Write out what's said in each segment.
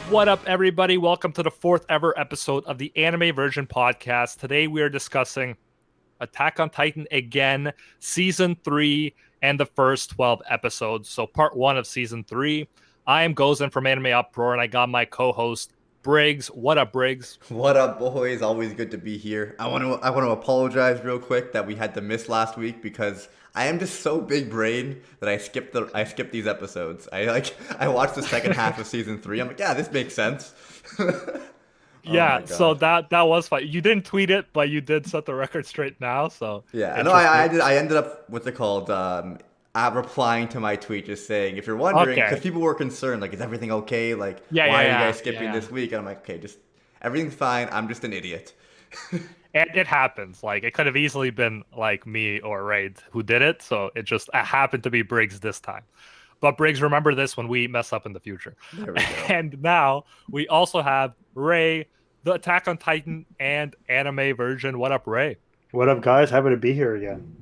What up, everybody? Welcome to the fourth ever episode of the Anime Version Podcast. Today we are discussing Attack on Titan again, Season 3, and the first 12 episodes. So part 1 of Season 3. I am Gozen from Anime Uproar, and I got my co-host, Briggs. What up, Briggs? What up, boys? Always good to be here. I want to apologize real quick that we had to miss last week because I am just so big brain that I skipped these episodes. I watched the second half of season 3. I'm like, yeah, this makes sense. Yeah, so that was fun. You didn't tweet it, but you did set the record straight now. So yeah, no, I did. I ended up what's it called? Replying to my tweet, just saying, if you're wondering, because people were concerned, like, is everything okay? Like, why are you guys skipping this week? And I'm like, okay, just everything's fine. I'm just an idiot. And it happens. Like, it could have easily been like me or Raid who did it. So it just happened to be Briggs this time. But Briggs, remember this when we mess up in the future. There we go. And now we also have Ray, the Attack on Titan and anime version. What up, Ray? What up, guys? Happy to be here again.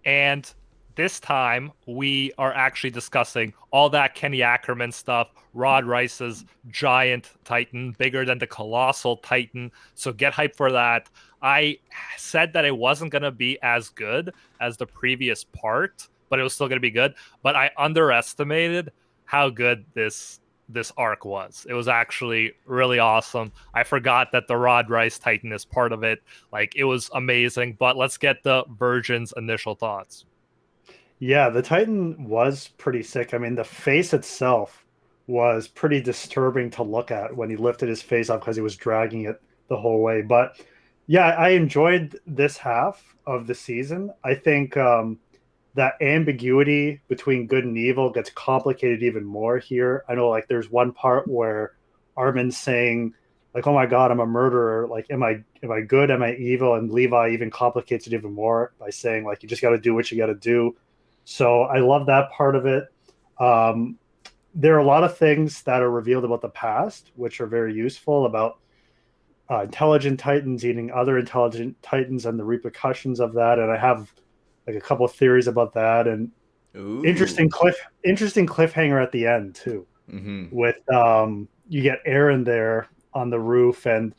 And this time we are actually discussing all that Kenny Ackerman stuff, Rod Reiss's giant Titan, bigger than the colossal Titan. So get hyped for that. I said that it wasn't going to be as good as the previous part, but it was still going to be good. But I underestimated how good this arc was. It was actually really awesome. I forgot that the Rod Reiss Titan is part of it. Like, it was amazing. But let's get the Virgin's initial thoughts. Yeah, the Titan was pretty sick. I mean, the face itself was pretty disturbing to look at when he lifted his face up because he was dragging it the whole way. But yeah, I enjoyed this half of the season. I think that ambiguity between good and evil gets complicated even more here. I know, like, there's one part where Armin's saying, like, oh my God, I'm a murderer. Like, am I good? Am I evil? And Levi even complicates it even more by saying, like, you just got to do what you got to do. So I love that part of it. There are a lot of things that are revealed about the past, which are very useful, about intelligent Titans eating other intelligent Titans and the repercussions of that. And I have like a couple of theories about that, and interesting cliffhanger at the end too. Mm-hmm. With you get Eren there on the roof, and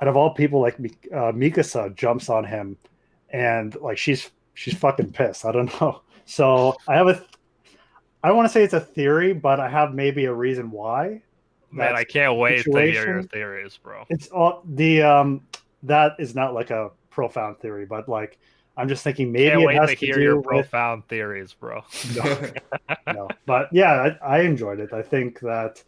out of all people, like Mikasa jumps on him, and like she's fucking pissed. I don't know. So I don't want to say it's a theory, but I have maybe a reason why. Man, I can't wait to hear your theories, bro. It's all that is not like a profound theory, but like I'm just thinking maybe it has to hear do your with profound theories, bro. No. But yeah, I enjoyed it. I think that,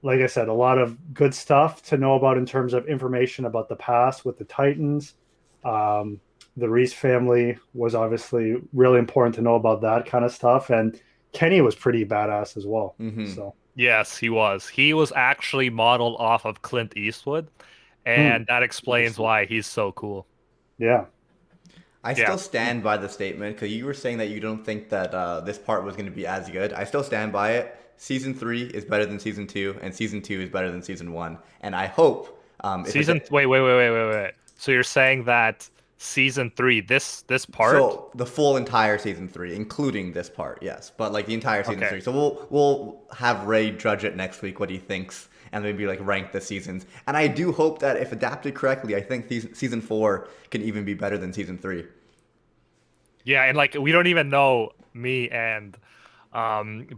like I said, a lot of good stuff to know about in terms of information about the past with the Titans. The Reiss family was obviously really important to know about that kind of stuff. And Kenny was pretty badass as well. Mm-hmm. So Yes, he was. He was actually modeled off of Clint Eastwood. And that explains why he's so cool. Yeah. I still stand by the statement, because you were saying that you don't think that this part was going to be as good. I still stand by it. Season 3 is better than Season 2, and Season 2 is better than Season 1. And I hope... Wait. So you're saying that Season 3, this part? So the full entire Season 3, including this part, yes. But like the entire Season 3. So we'll have Ray judge it next week, what he thinks, and maybe like rank the seasons. And I do hope that if adapted correctly, I think Season 4 can even be better than Season 3. Yeah, and like we don't even know, me and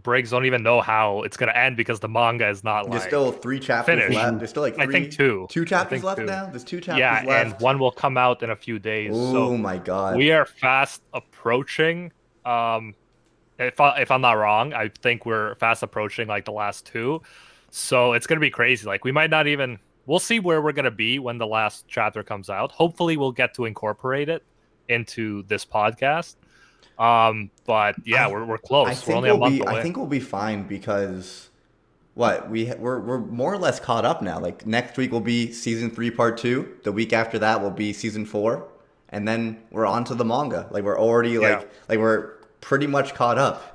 Briggs don't even know how it's going to end because the manga is not There's still 3 chapters finished. left. There's still like 3, I think 2. 2 chapters left now? There's 2 chapters left? Yeah, and one will come out in a few days. Oh my God. We are fast approaching, if I'm not wrong, I think we're fast approaching like the last 2. So it's going to be crazy. Like, we might not even... We'll see where we're going to be when the last chapter comes out. Hopefully we'll get to incorporate it into this podcast. But yeah, we're close. We're only a month away. I think we'll be fine because we're more or less caught up now. Like, next week will be Season 3 Part 2. The week after that will be Season 4. And then we're on to the manga. Like, we're already like we're pretty much caught up.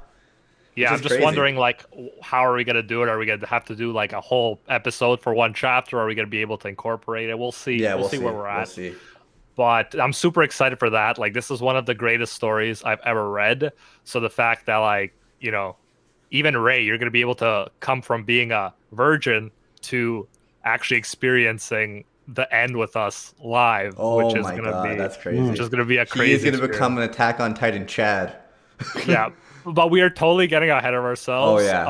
Yeah, I'm just wondering, like, how are we going to do it? Are we going to have to do, like, a whole episode for one chapter? Or are we going to be able to incorporate it? We'll see. Yeah, we'll see where we're at. We'll see. But I'm super excited for that. Like, this is one of the greatest stories I've ever read. So the fact that, like, even Ray, you're going to be able to come from being a virgin to actually experiencing the end with us live, Oh my god, that's crazy. Which is going to be a crazy. He is going to become an Attack on Titan Chad. Yeah, but we are totally getting ahead of ourselves. Oh yeah.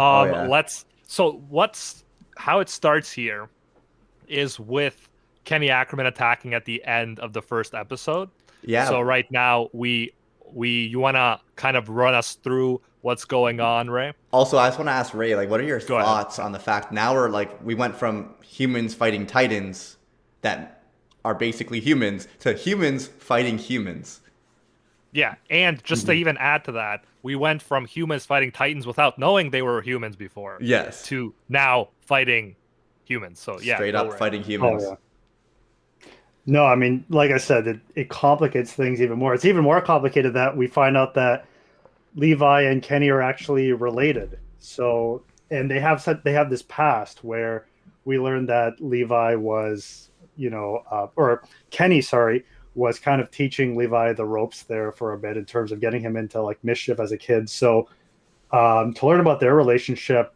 How it starts here is with Kenny Ackerman attacking at the end of the first episode. Yeah. So right now you want to kind of run us through what's going on, Ray? Also, I just want to ask Ray, like, what are your thoughts on the fact now we went from humans fighting Titans that are basically humans to humans fighting humans. Yeah, and just to even add to that, we went from humans fighting Titans without knowing they were humans before. Yes. To now fighting humans. So yeah, straight up fighting humans. Oh, yeah. No, I mean, like I said, it complicates things even more. It's even more complicated that we find out that Levi and Kenny are actually related. So, and they have this past where we learned that Levi was, or Kenny, sorry, was kind of teaching Levi the ropes there for a bit in terms of getting him into like mischief as a kid. So, to learn about their relationship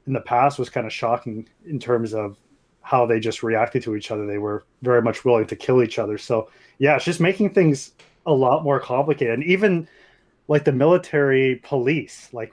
in the past was kind of shocking in terms of how they just reacted to each other. They were very much willing to kill each other. So yeah, it's just making things a lot more complicated. And even like the military police, like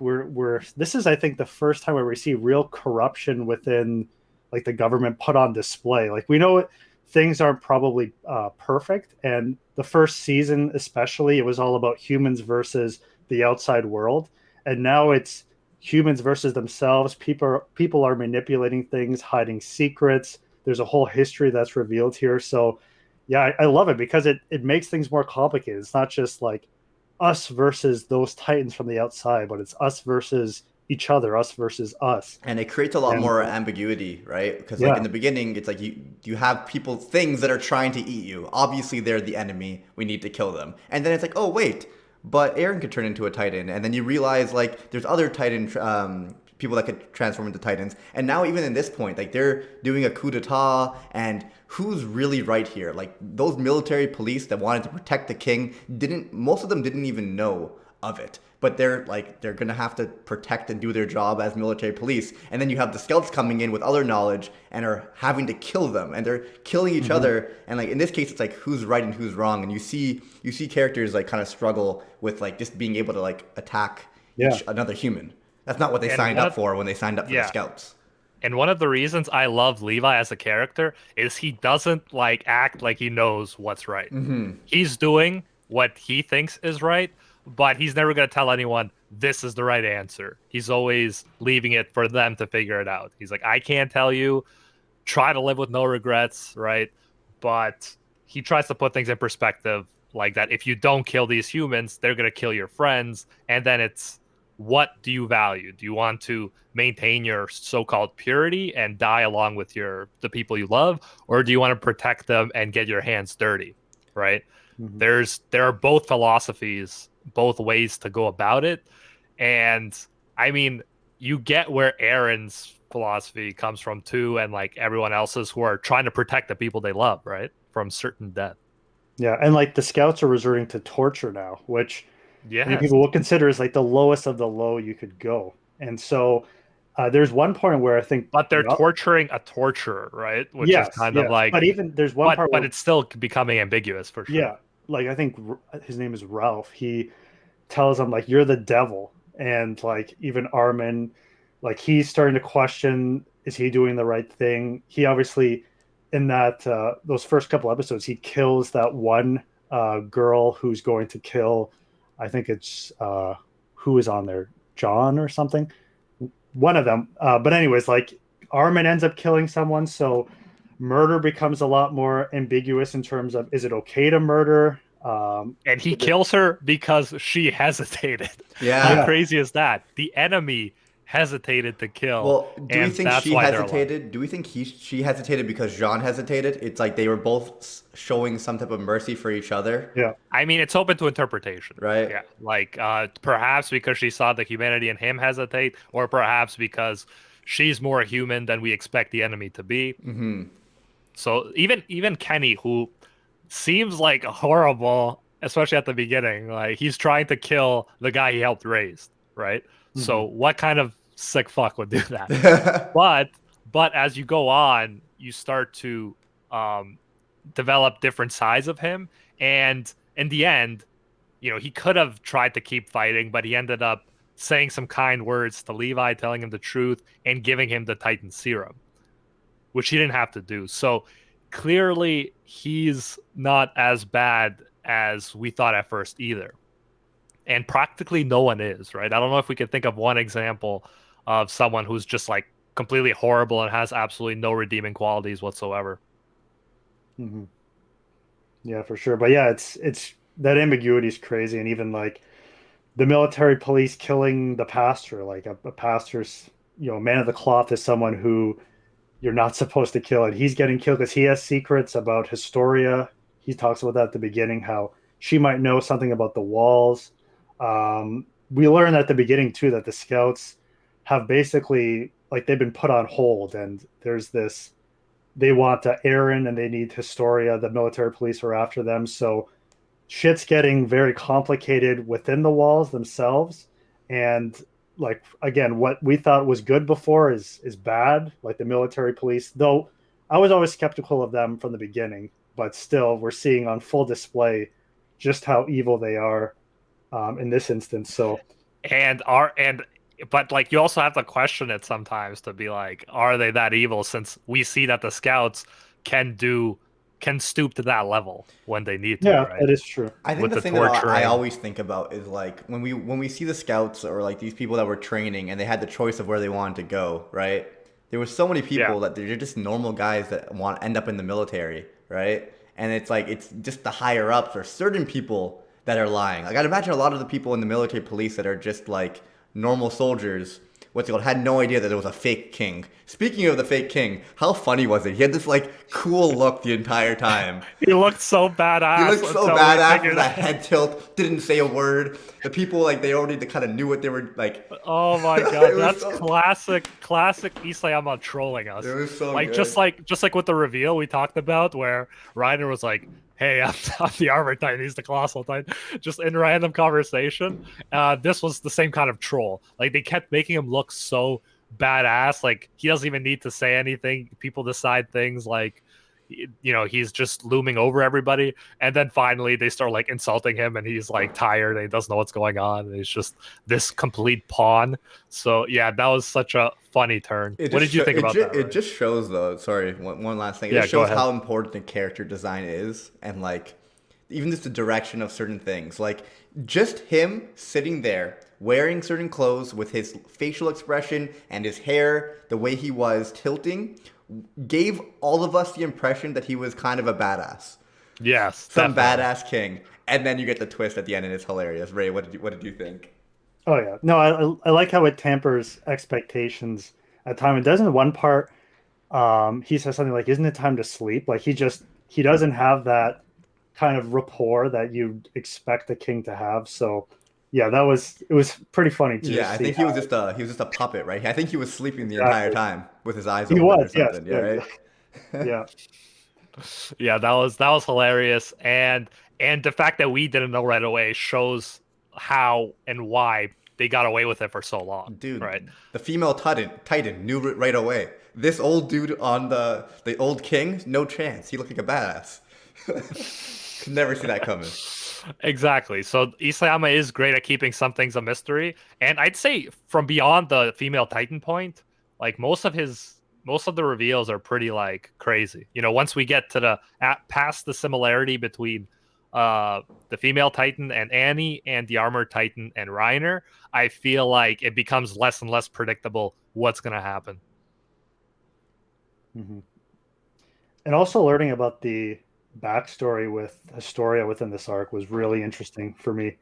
this is, I think, the first time where we see real corruption within like the government put on display. Like we know things aren't probably perfect. And the first season, especially, it was all about humans versus the outside world. And now it's humans versus themselves. People are manipulating things, hiding secrets. There's a whole history that's revealed here. So yeah, I love it because it makes things more complicated. It's not just like us versus those Titans from the outside, but it's us versus each other, us versus us. And it creates a lot more ambiguity, right? Because like in the beginning, it's like you have things that are trying to eat you. Obviously, they're the enemy. We need to kill them. And then it's like, oh, wait, but Eren could turn into a Titan. And then you realize like there's other Titan people that could transform into Titans. And now even in this point, like they're doing a coup d'etat, and who's really right here? Like those military police that wanted to protect the king most of them didn't even know of it. But they're going to have to protect and do their job as military police. And then you have the scouts coming in with other knowledge and are having to kill them. And they're killing each other. And like in this case, it's like who's right and who's wrong. And you see characters like kind of struggle with like just being able to like attack another human. That's not what they signed up for when they signed up for the scouts. And one of the reasons I love Levi as a character is he doesn't like act like he knows what's right. Mm-hmm. He's doing what he thinks is right, but he's never going to tell anyone this is the right answer. He's always leaving it for them to figure it out. He's like, I can't tell you. Try to live with no regrets, right? But he tries to put things in perspective like that. If you don't kill these humans, they're going to kill your friends. And then it's, what do you value? Do you want to maintain your so-called purity and die along with the people you love? Or do you want to protect them and get your hands dirty, right? Mm-hmm. There are both philosophies, both ways to go about it. And I mean, you get where Eren's philosophy comes from too, and like everyone else's who are trying to protect the people they love, right? From certain death. Yeah, and like the scouts are resorting to torture now, which many people will consider as like the lowest of the low you could go. And so there's one point where I think, but they're torturing a torturer, right? Which is kind of like, but even there's one part, but it's still becoming ambiguous for sure. Yeah, like I think his name is Ralph. He tells him like, you're the devil. And like even Armin, like he's starting to question, is he doing the right thing? He obviously, in that those first couple episodes, he kills that one girl who's going to kill, I think it's who is on there, John or something, one of them. But anyways, like Armin ends up killing someone, so murder becomes a lot more ambiguous in terms of, is it okay to murder? And he kills her because she hesitated. Yeah. How crazy is that? The enemy hesitated to kill. Well, do we think she hesitated? Do we think she hesitated because Jean hesitated? It's like they were both showing some type of mercy for each other. Yeah. I mean, it's open to interpretation. Right. Yeah. Like perhaps because she saw the humanity in him hesitate, or perhaps because she's more human than we expect the enemy to be. Mm-hmm. So even Kenny, who seems like horrible, especially at the beginning, like he's trying to kill the guy he helped raise, right? Mm-hmm. So what kind of sick fuck would do that? but as you go on, you start to develop different sides of him, and in the end, he could have tried to keep fighting, but he ended up saying some kind words to Levi, telling him the truth and giving him the Titan serum, which he didn't have to do. So clearly he's not as bad as we thought at first either. And practically no one is, right? I don't know if we could think of one example of someone who's just like completely horrible and has absolutely no redeeming qualities whatsoever. Mm-hmm. Yeah, for sure. But yeah, it's that ambiguity is crazy. And even like the military police killing the pastor, like a pastor's, man of the cloth is someone who you're not supposed to kill, and he's getting killed because he has secrets about Historia. He talks about that at the beginning, how she might know something about the walls. We learn at the beginning too that the scouts have basically, like, they've been put on hold, and there's this, they want Aaron and they need Historia. The military police are after them, so shit's getting very complicated within the walls themselves. And like, again, what we thought was good before is bad. Like the military police, though I was always skeptical of them from the beginning, but still we're seeing on full display just how evil they are in this instance. So but like, you also have to question it sometimes to be like, are they that evil, since we see that the scouts can stoop to that level when they need to. Yeah, right? that is true. I think With the the thing that I torturing. always think about is like when we see the scouts or like these people that were training and they had the choice of where they wanted to go, right? There were so many people that they're just normal guys that want to end up in the military, right? And it's like, it's just the higher ups or certain people that are lying. Like, I'd imagine a lot of the people in the military police that are just like normal soldiers, what's it called, had no idea that there was a fake king. Speaking of the fake king, how funny was it? He had this like cool look the entire time. He looked so badass. He looked so badass with that head tilt, didn't say a word. The people, like, they already kind of knew what they were like. Oh my god, that's classic Isayama trolling us. It was so like good. just like with the reveal we talked about, where Reiner was like, "Hey, I'm the Armor Titan, he's the Colossal Titan," just in random conversation. This was the same kind of troll. Like, they kept making him look so badass. Like, he doesn't even need to say anything. People decide things, like, he's just looming over everybody, and then finally they start like insulting him, and he's like tired and he doesn't know what's going on, and he's just this complete pawn. So yeah, that was such a funny turn. What did you think about that? It just shows, though. Sorry, one last thing. It Yeah, just shows how important the character design is, and like even just the direction of certain things. Like, just him sitting there wearing certain clothes with his facial expression and his hair, the way he was tilting, gave all of us the impression that he was kind of a badass. Yes, some definitely. badass king. And then you get the twist at the end, and it's hilarious. Ray, what did you think? Oh yeah, no, I like how it tempers expectations at time. It does in one part. He says something like, "Isn't it time to sleep?" Like, he doesn't have that kind of rapport that you'd expect a king to have. So yeah, it was pretty funny to I think he was just a puppet, right? I think he was sleeping the entire time with his eyes open or something. Yes, Right? Yeah. Yeah, that was hilarious, and the fact that we didn't know right away shows how and why they got away with it for so long. Dude, right? The female Titan knew it right away. This old dude on the old king, no chance. He looked like a badass. Could never see that coming. Exactly. So Isayama is great at keeping some things a mystery, and I'd say from beyond the female Titan point, like most of the reveals are pretty like crazy. Once we get to past the similarity between the female Titan and Annie and the armored Titan and Reiner, I feel like it becomes less and less predictable what's going to happen. Mm-hmm. And also learning about the backstory with Historia within this arc was really interesting for me.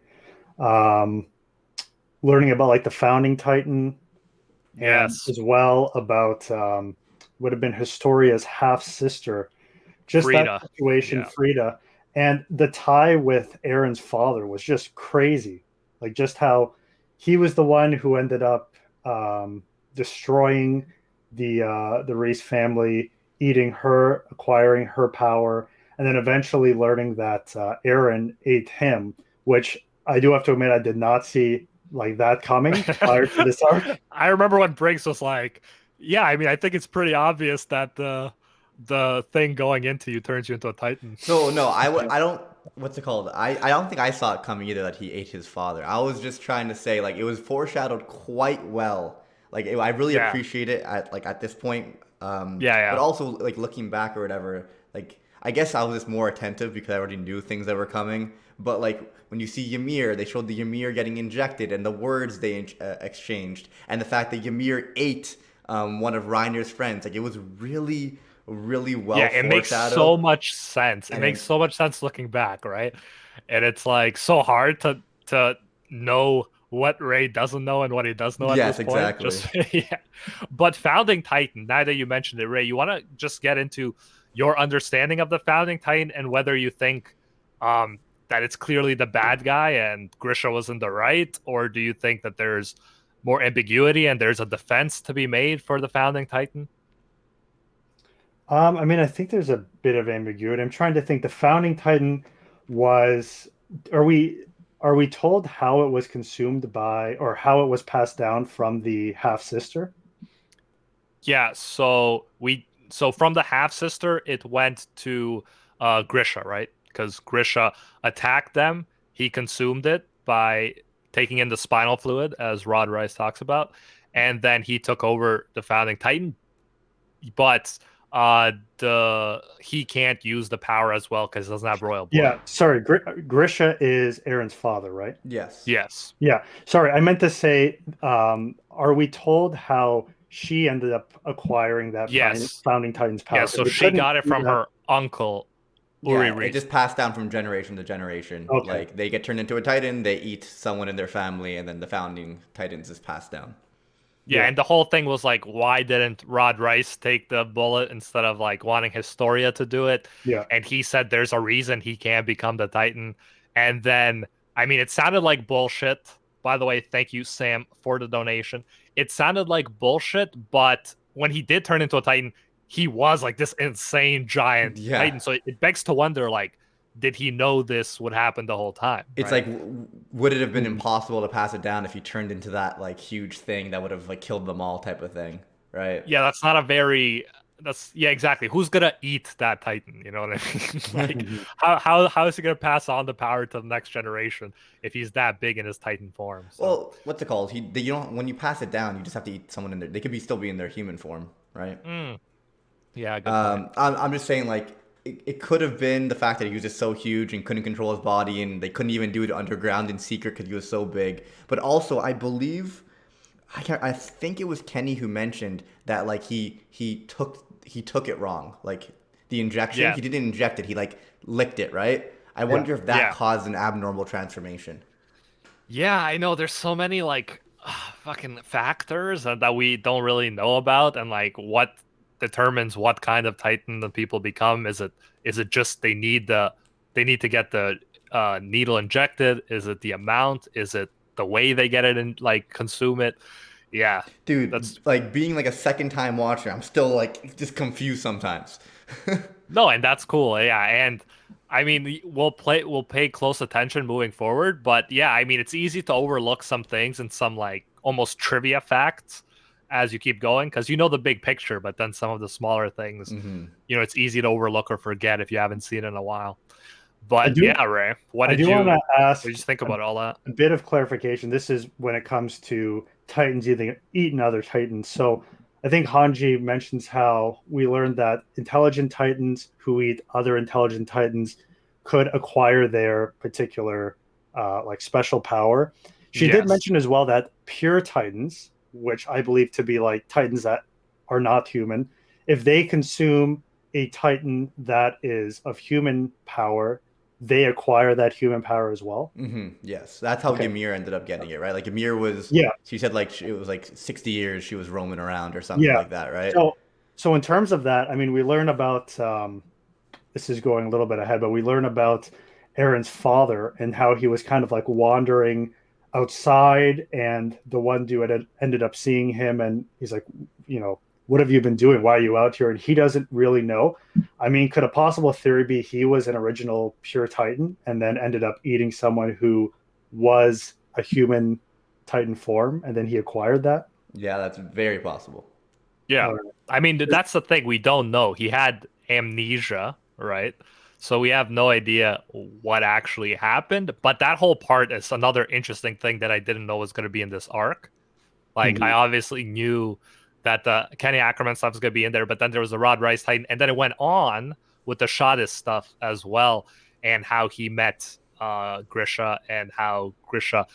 Learning about like the founding Titan, yes, as well about would have been Historia's half sister, just Frida. That situation, Yeah. Frida, and the tie with Aaron's father was just crazy. Like, just how he was the one who ended up destroying the Reiss family, eating her, acquiring her power, and then eventually learning that Aaron ate him, which I do have to admit I did not see like that coming prior to this arc? I remember when Briggs was like, "Yeah, I mean, I think it's pretty obvious that the thing going into you turns you into a Titan." So no, I don't. What's it called? I don't think I saw it coming either that he ate his father. I was just trying to say like it was foreshadowed quite well. Like I really Yeah. appreciate it at this point. Yeah. But also like looking back or whatever, like I guess I was just more attentive because I already knew things that were coming. But like when you see Ymir, they showed the Ymir getting injected and the words they exchanged, and the fact that Ymir ate one of Reiner's friends. Like it was really well Yeah, it makes foreshadowed. so much sense. It And makes so much sense looking back, right? And it's like so hard to know what Ray doesn't know and what he does know at Yes, this point. exactly. Just yeah. But Founding Titan, now that you mentioned it, Ray, you want to just get into your understanding of the Founding Titan and whether you think that it's clearly the bad guy and Grisha was in the right, or do you think that there's more ambiguity and there's a defense to be made for the Founding Titan? I mean, I think there's a bit of ambiguity. I'm trying to think. The Founding Titan was. Are we told how it was consumed by, or how it was passed down from the half sister? Yeah, so from the half sister, it went to Grisha, right? Because Grisha attacked them. He consumed it by taking in the spinal fluid, as Rod Reiss talks about, and then he took over the Founding Titan. But he can't use the power as well because he doesn't have royal blood. Yeah, sorry. Grisha is Aaron's father, right? Yes. Yes. Yeah, sorry. I meant to say, are we told how she ended up acquiring that Yes. Founding Titan's power? Yeah, so she got it from her uncle, Uri Yeah, Reiss. it just passed down from generation to generation. Okay. Like they get turned into a Titan, they eat someone in their family, and then the founding Titans is passed down. Yeah, and the whole thing was like, why didn't Rod Reiss take the bullet instead of like wanting Historia to do it? Yeah. And he said there's a reason he can't become the Titan. And then, I mean, it sounded like bullshit. By the way, thank you, Sam, for the donation. It sounded like bullshit, but when he did turn into a Titan, he was like this insane giant Titan. So it begs to wonder, like, did he know this would happen the whole time? It's right? like, would it have been impossible to pass it down if he turned into that like huge thing that would have like killed them all type of thing, right? Yeah, that's not a very. Yeah, exactly. Who's gonna eat that Titan? You know what I mean? Like, how is he gonna pass on the power to the next generation if he's that big in his Titan form? So. Well, what's it called? You don't when you pass it down, you just have to eat someone in there. They could still be in their human form, right? Yeah, good point. I'm just saying like. It could have been the fact that he was just so huge and couldn't control his body, and they couldn't even do it underground in secret because he was so big. But also, I believe, I think it was Kenny who mentioned that like he took it wrong, like the injection. Yeah. He didn't inject it; he like licked it, right? I wonder if that caused an abnormal transformation. Yeah, I know. There's so many like fucking factors that we don't really know about, and like what determines what kind of Titan the people become. Is it just they need to get the needle injected? Is it the amount? Is it the way they get it and like consume it? Yeah, dude, that's like being like a second time watcher. I'm still like just confused sometimes. No, and that's cool. Yeah, and I mean we'll pay close attention moving forward. But yeah, I mean it's easy to overlook some things and some like almost trivia facts as you keep going, because you know the big picture, but then some of the smaller things, you know, it's easy to overlook or forget if you haven't seen it in a while. But yeah, Ray, what did you think about all that? A bit of clarification. This is when it comes to Titans eating other Titans. So I think Hanji mentions how we learned that intelligent Titans who eat other intelligent Titans could acquire their particular like special power. She did mention as well that pure Titans, which I believe to be like Titans that are not human, if they consume a Titan that is of human power, they acquire that human power as well. Yes, that's how Ymir ended up getting it, right? Like Ymir was, she said like it was like 60 years she was roaming around or something like that, right? So in terms of that, I mean, we learn about, this is going a little bit ahead, but we learn about Aaron's father and how he was kind of like wandering outside, and the one dude had ended up seeing him, and he's like, you know, what have you been doing? Why are you out here? And he doesn't really know. I mean, could a possible theory be he was an original pure Titan and then ended up eating someone who was a human Titan form, and then he acquired that. Yeah, that's very possible. Yeah. Or, I mean, that's the thing. We don't know. He had amnesia, right? So we have no idea what actually happened. But that whole part is another interesting thing that I didn't know was going to be in this arc. Like, I Mhm. obviously knew that the Kenny Ackerman stuff was going to be in there, but then there was the Rod Reiss Titan, and then it went on with the Shadis stuff as well, and how he met Grisha, and how Grisha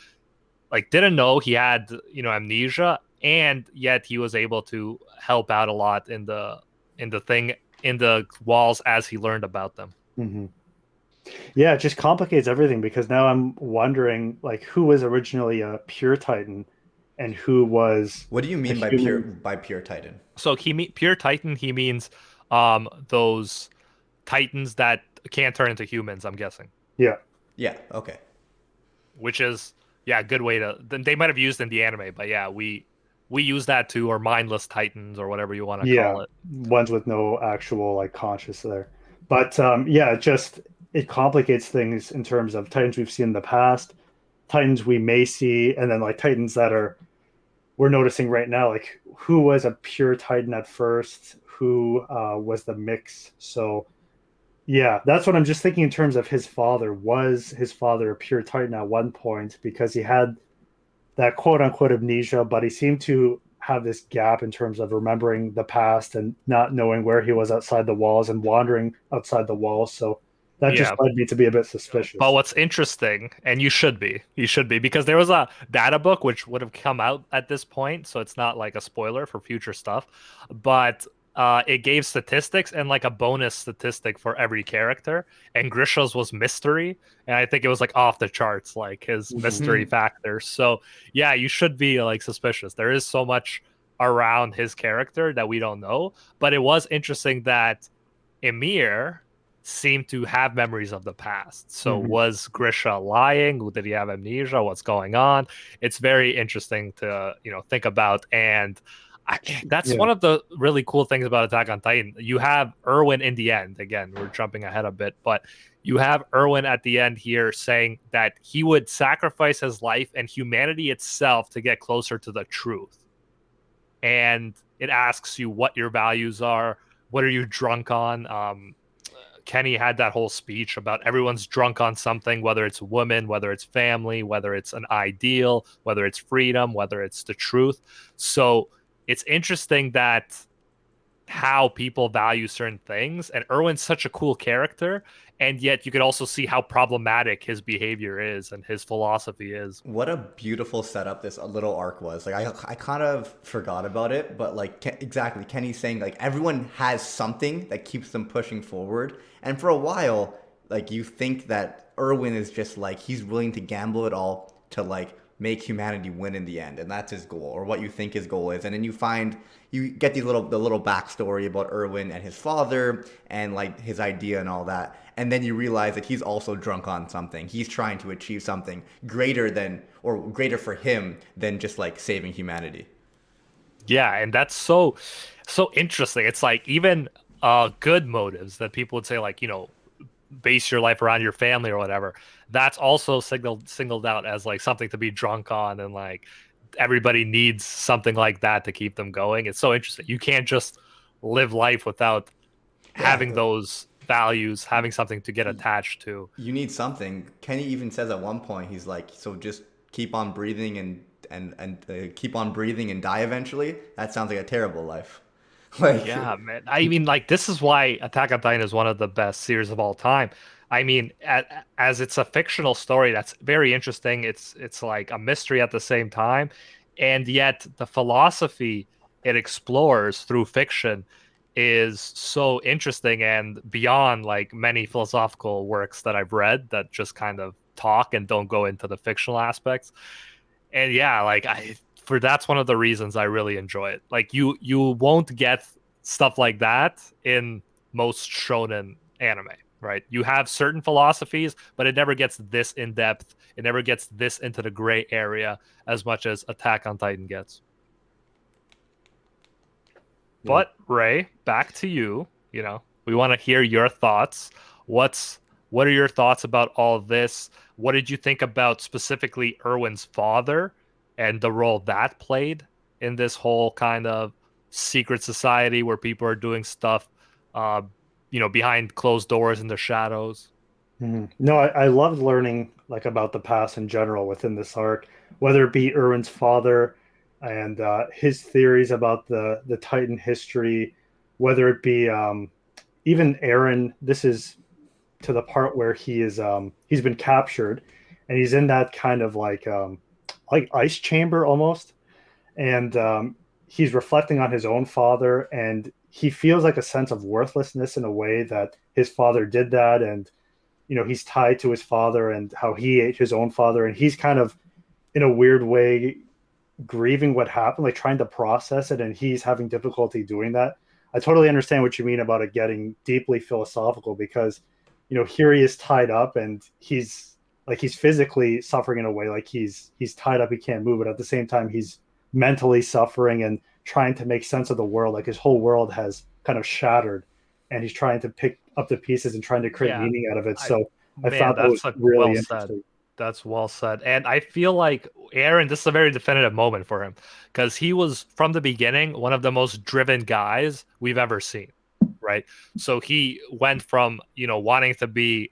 like didn't know he had amnesia, and yet he was able to help out a lot in the walls as he learned about them. Mhm. Yeah, it just complicates everything because now I'm wondering like who was originally a pure Titan and who was What do you a mean human. by pure Titan? So pure Titan, he means those Titans that can't turn into humans, I'm guessing. Yeah. Yeah. Okay. Which is a good way to they might have used in the anime, but yeah, we use that too, or mindless Titans or whatever you want to Yeah, call it. ones with no actual like conscious there. But yeah, it complicates things in terms of Titans we've seen in the past, Titans we may see, and then like Titans that we're noticing right now, like who was a pure Titan at first, who was the mix. So yeah, that's what I'm just thinking in terms of his father. Was his father a pure Titan at one point because he had that quote unquote amnesia, but he seemed to have this gap in terms of remembering the past and not knowing where he was outside the walls and wandering outside the walls. So that just Yeah. led me to be a bit But suspicious. what's interesting, and you should be, because there was a data book which would have come out at this point, so it's not like a spoiler for future stuff, but it gave statistics and like a bonus statistic for every character, and Grisha's was mystery, and I think it was like off the charts, like his mystery factor. So yeah, you should be like suspicious. There is so much around his character that we don't know, but it was interesting that Emir seemed to have memories of the past. So Mhm. was Grisha lying? Did he have amnesia? What's going on? It's very interesting to think about, and that's Yeah. one of the really cool things about Attack on Titan. You have Erwin in the end. Again, we're jumping ahead a bit, but you have Erwin at the end here saying that he would sacrifice his life and humanity itself to get closer to the truth. And it asks you what your values are. What are you drunk on? Kenny had that whole speech about everyone's drunk on something, whether it's women, whether it's family, whether it's an ideal, whether it's freedom, whether it's the truth. So it's interesting that how people value certain things. And Erwin's such a cool character, and yet you could also see how problematic his behavior is and his philosophy is. What a beautiful setup this little arc was. Like I kind of forgot about it, but like exactly, Kenny's saying like everyone has something that keeps them pushing forward. And for a while, like you think that Erwin is just like he's willing to gamble it all to like make humanity win in the end, and that's his goal, or what you think his goal is. And then you get the little backstory about Erwin and his father and like his idea and all that. And then you realize that he's also drunk on something. He's trying to achieve something greater than, or greater for him than just like saving humanity. Yeah, and that's so interesting. It's like even good motives that people would say, like, base your life around your family or whatever. That's also singled out as like something to be drunk on, and like everybody needs something like that to keep them going. It's so interesting. You can't just live life without Yeah, having those values, having something to get attached to. you need something. Kenny even says at one point, he's like, so just keep on breathing and keep on breathing and die eventually. That sounds like a terrible life. Like, Yeah, man. I mean, like, this is why Attack on Titan is one of the best series of all time. I mean, as it's a fictional story that's very interesting. It's like a mystery at the same time, and yet the philosophy it explores through fiction is so interesting and beyond like many philosophical works that I've read that just kind of talk and don't go into the fictional aspects. And yeah, like that's one of the reasons I really enjoy it. Like you won't get stuff like that in most shonen anime, right? You have certain philosophies, but it never gets this in depth. It never gets this into the gray area as much as Attack on Titan gets. Yeah. But Ray, back to you. We want to hear your thoughts. What are your thoughts about all of this? What did you think about specifically Erwin's father? and the role that played in this whole kind of secret society where people are doing stuff, behind closed doors in the shadows. No, I loved learning like about the past in general within this arc, whether it be Irwin's father and his theories about the Titan history, whether it be even Eren. This is to the part where he's been captured, and he's in that kind of like ice chamber almost, and he's reflecting on his own father, and he feels like a sense of worthlessness in a way that his father did that, and he's tied to his father and how he ate his own father, and he's kind of in a weird way grieving what happened, like trying to process it, and he's having difficulty doing that. I totally understand what you mean about it getting deeply philosophical, because here he is tied up, and he's physically suffering in a way, like he's tied up, he can't move, but at the same time he's mentally suffering and trying to make sense of the world. Like his whole world has kind of shattered, and he's trying to pick up the pieces and trying to create meaning out of it. So I thought that was really interesting. That's well said. And I feel like Eren, this is a very definitive moment for him, because he was from the beginning one of the most driven guys we've ever seen, right? So he went from wanting to be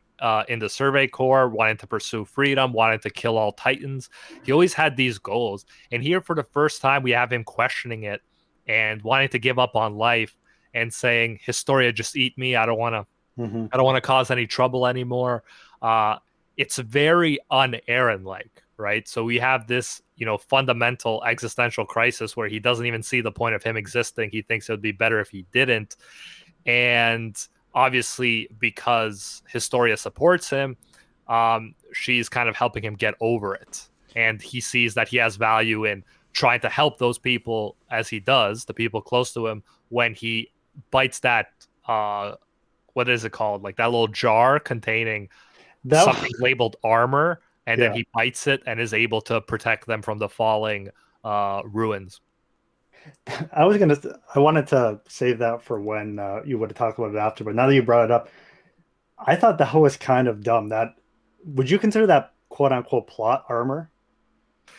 in the Survey Corps, wanting to pursue freedom, wanting to kill all Titans. He always had these goals, and here for the first time we have him questioning it and wanting to give up on life and saying, "Historia, just eat me. I don't want to cause any trouble anymore." It's very un-Eren-like, right? So we have this, fundamental existential crisis where he doesn't even see the point of him existing. He thinks it would be better if he didn't. And obviously, because Historia supports him, she's kind of helping him get over it. And he sees that he has value in trying to help those people, as he does, the people close to him, when he bites that, what is it called? Like that little jar containing something labeled armor, and then he bites it and is able to protect them from the falling ruins. I wanted to save that for when you would have talked about it after, but now that you brought it up, I thought that was kind of dumb. Would you consider that quote unquote plot armor?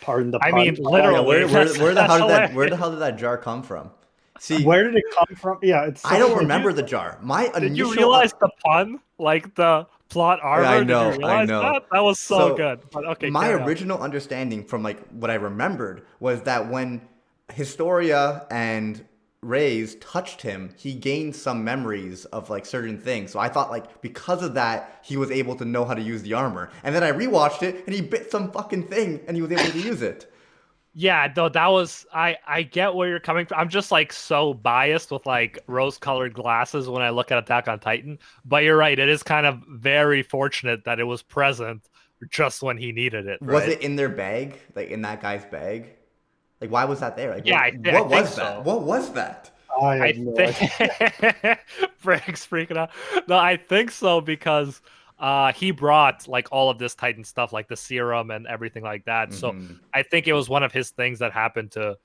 Pardon the pun. I mean, literally. Where the hell did that jar come from? See, where did it come from? Yeah, I don't remember the jar. Did you realize the pun? Like the plot armor? Yeah, I know. Did you realize that was so good. But okay, my original understanding from like what I remembered was that when Historia and Reiss touched him, he gained some memories of like certain things. So I thought like because of that, he was able to know how to use the armor. And then I rewatched it, and he bit some fucking thing, and he was able to use it. Yeah, though that was I get where you're coming from. I'm just like so biased with like rose-colored glasses when I look at Attack on Titan. But you're right, it is kind of very fortunate that it was present just when he needed it. Was it in their bag? Like in that guy's bag? Like why was that there? Like, yeah, what was that? So. What was that? I think Frank's freaking out. No, I think so because he brought like all of this Titan stuff, like the serum and everything like that. So I think it was one of his things that happened to,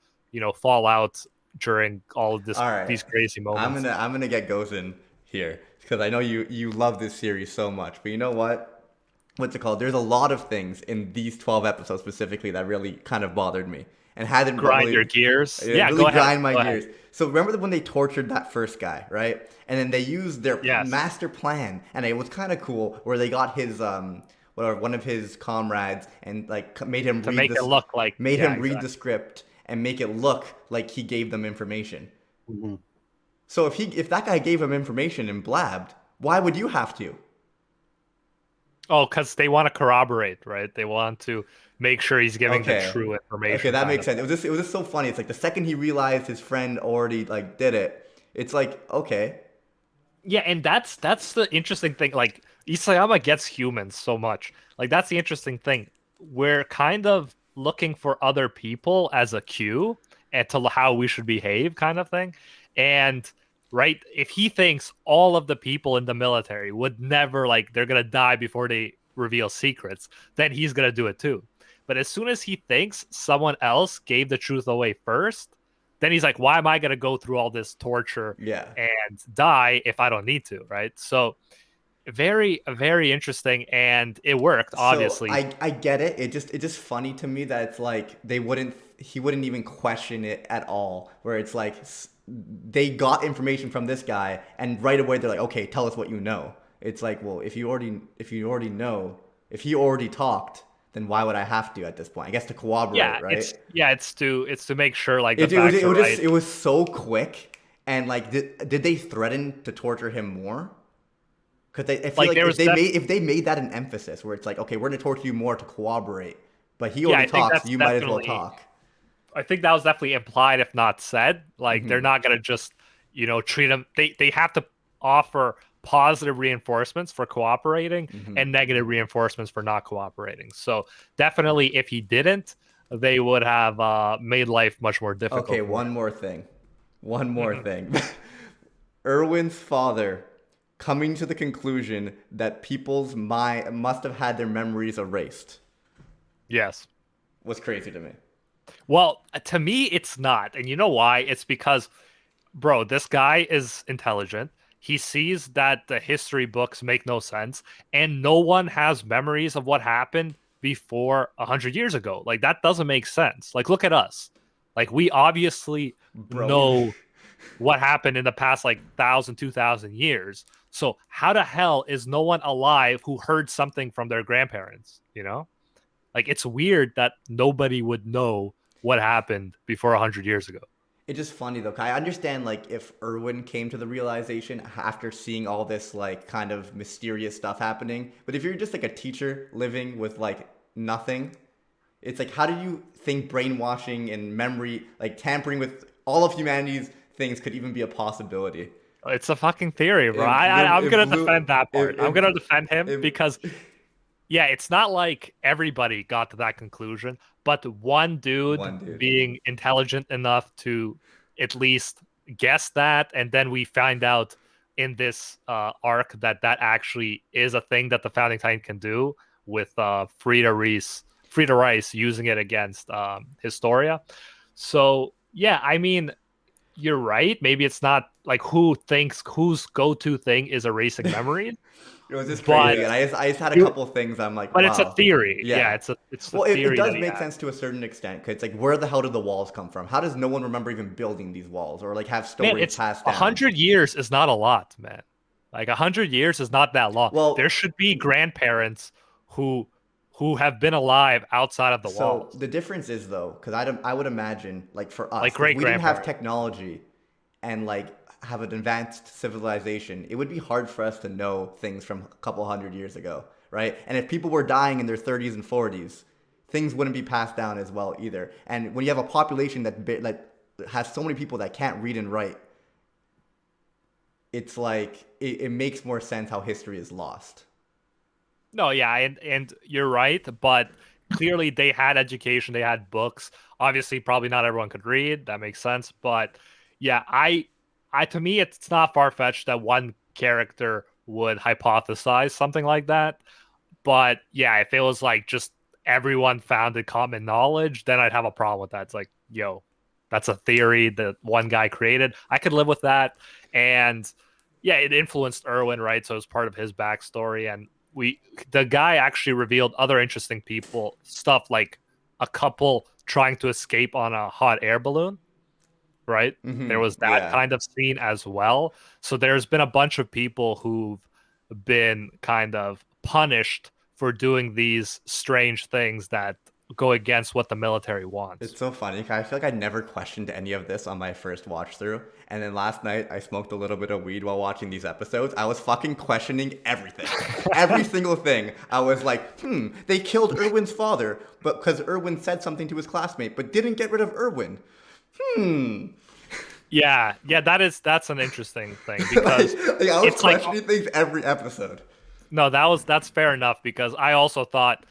fall out during all of these crazy moments. I'm gonna get Gozen here because I know you love this series so much. But you know what? What's it called? There's a lot of things in these 12 episodes specifically that really kind of bothered me and hadn't grind your gears. Yeah, really grind my gears. So remember when they tortured that first guy, right? And then they used their master plan, and it was kind of cool where they got his one of his comrades and like made him read the script and make it look like he gave them information. Mm-hmm. So if that guy gave him information and blabbed, why would you have to? Oh, because they want to corroborate, right? They want to make sure he's giving the true information. Okay, that makes sense. It was just so funny. It's like the second he realized his friend already like did it, it's like, okay. Yeah, and that's the interesting thing. Like Isayama gets humans so much. Like that's the interesting thing. We're kind of looking for other people as a cue and to how we should behave, kind of thing. And right, if he thinks all of the people in the military would never they're gonna die before they reveal secrets, then he's gonna do it too. But as soon as he thinks someone else gave the truth away first, then he's like, why am I going to go through all this torture and die if I don't need to, right? So very, very interesting, and it worked, So obviously. I get it. It just funny to me that it's like he wouldn't even question it at all. Where it's like they got information from this guy, and right away they're like, okay, tell us what you know. It's like, well, if you already know, if he already talked, then why would I have to at this point? I guess to corroborate, right? It's to make sure like the facts It are was just right. it was so quick, and like did they threaten to torture him more? Because I feel Like like there was that. if they made that an emphasis where it's like, okay, we're gonna torture you more to corroborate, but he Yeah, already I think talks, that's you might as well definitely. talk. I think that was definitely implied, if not said. Like they're Hmm. not gonna just, treat them. They have to offer positive reinforcements for cooperating Hmm. and negative reinforcements for not cooperating. So definitely, if he didn't, they would have made life much more Okay, difficult for one him. more thing. One more Mhm. thing. Erwin's father coming to the conclusion that people's mind must have had their memories erased Yes. was crazy to me. Well, to me, it's not, and you know why? It's because, bro, this guy is intelligent. He sees that the history books make no sense, and no one has memories of what happened before 100 years ago. Like that doesn't make sense. Like look at us. Like we obviously Bro, know what happened in the past like 1,000, 2,000 years. So how the hell is no one alive who heard something from their grandparents? Like it's weird that nobody would know what happened before 100 years ago. it's just funny though. 'Cause I understand like if Erwin came to the realization after seeing all this like kind of mysterious stuff happening, but if you're just like a teacher living with like nothing, it's like how do you think brainwashing and memory, like tampering with all of humanity's things, could even be a possibility? It's a fucking theory, bro. It blew. I'm It gonna blew. defend that part. I'm gonna defend him It, because yeah, it's not like everybody got to that conclusion, but one dude one dude. being intelligent enough to at least guess that, and then we find out in this arc that that actually is a thing that the founding titan can do with Frida Rice using it against Historia. So yeah, I mean, you're right. Maybe it's not like who thinks whose go-to thing is erasing memories, It was just but crazy, and I just had a you, couple things. I'm like, but it's a wow, theory. Yeah, yeah. it's the Well, it theory does that he make has. sense to a certain extent. 'Cause it's like, where the hell did the walls come from? How does no one remember even building these walls or like have Man, stories it's passed a down? 100 years is not a lot, man. Like 100 years is not that long. There Well, should be grandparents who who have been alive outside of the so walls, the difference is though, because I would imagine like for like us, if great we didn't have grandparents. technology and like have an advanced civilization, it would be hard for us to know things from a couple hundred years ago, right? And if people were dying in their 30s and 40s, things wouldn't be passed down as well either. And when you have a population that has so many people that can't read and write, it's like it makes more sense how history is lost. No, yeah, and you're right, but clearly they had education, they had books. Obviously, probably not everyone could read. That makes sense, but yeah, I to me, it's not far fetched that one character would hypothesize something like that. But yeah, if it was like just everyone founded common knowledge, then I'd have a problem with that. It's like, yo, that's a theory that one guy created. I could live with that. And yeah, it influenced Irwin, right? So it's part of his backstory. And the guy actually revealed other interesting people stuff like a couple trying to escape on a hot air balloon, right? There was that Yeah. kind of scene as well. So there's been a bunch of people who've been kind of punished for doing these strange things that go against what the military It's wants. so funny. 'Cause I feel like I never questioned any of this on my first watch through. And then last night, I smoked a little bit of weed while watching these episodes. I was fucking questioning everything. Every single thing. I was like, they killed Irwin's father, but because Irwin said something to his classmate, but didn't get rid of Irwin. Hmm. Yeah, that's an interesting thing like, because I was it's like questioning things every episode. no, that's fair enough because I also thought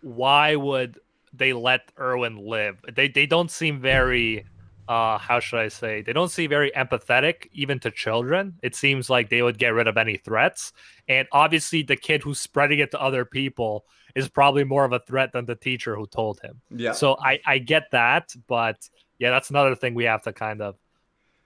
why would they let Irwin live? They don't seem very how should I say? They don't seem very empathetic even to children. It seems like they would get rid of any threats. And obviously the kid who's spreading it to other people is probably more of a threat than the teacher who told him. Yeah. So I get that, but yeah, that's another thing we have to kind of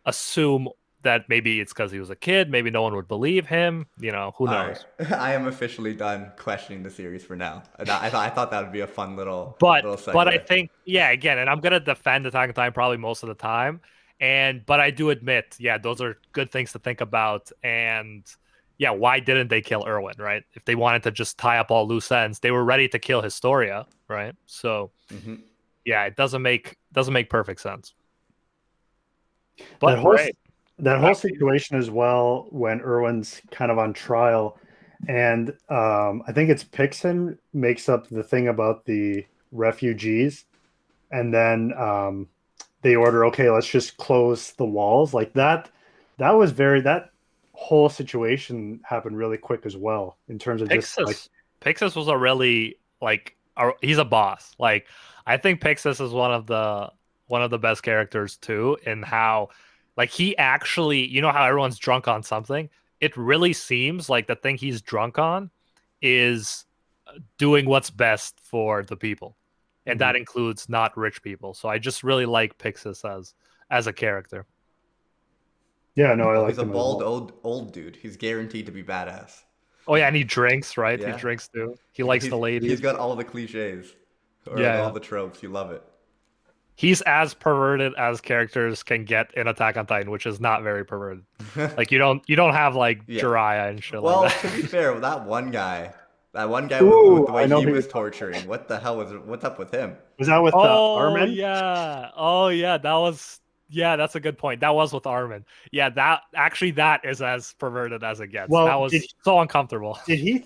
assume that maybe it's because he was a kid. Maybe no one would believe him. You know, who knows? Right. I am officially done questioning the series for now. I thought that would be a fun little But segue. I think, yeah, again, and I'm gonna defend Attack on Titan probably most of the time. But I do admit, yeah, those are good things to think about. And yeah, why didn't they kill Erwin, right? If they wanted to just tie up all loose ends, they were ready to kill Historia, right? So yeah, it doesn't make perfect sense. But that whole situation as well, when Erwin's kind of on trial, and I think it's Pixon makes up the thing about the refugees, and then they order, okay, let's just close the walls. Like that whole situation happened really quick as well, in terms of Pixis was a really he's a boss. Like, I think Pixis is one of the best characters too, in how like he actually, you know how everyone's drunk on something? It really seems like the thing he's drunk on is doing what's best for the people. And that includes not rich people. So I just really like Pixis as a character. Yeah, no, I like he's a bald old dude. He's guaranteed to be badass. Oh yeah, and he drinks, right? Yeah. He drinks too. He likes the ladies. He's got all the cliches. All the tropes. You love it. He's as perverted as characters can get in Attack on Titan, which is not very perverted. Like you don't have like Jiraiya and shit like that. Well, to be fair, that one guy with the way he was torturing. What's up with him? Was that with Armin? Yeah. Oh yeah, that's a good point. That was with Armin. Yeah, that is as perverted as it gets. Well, that was so uncomfortable. Did he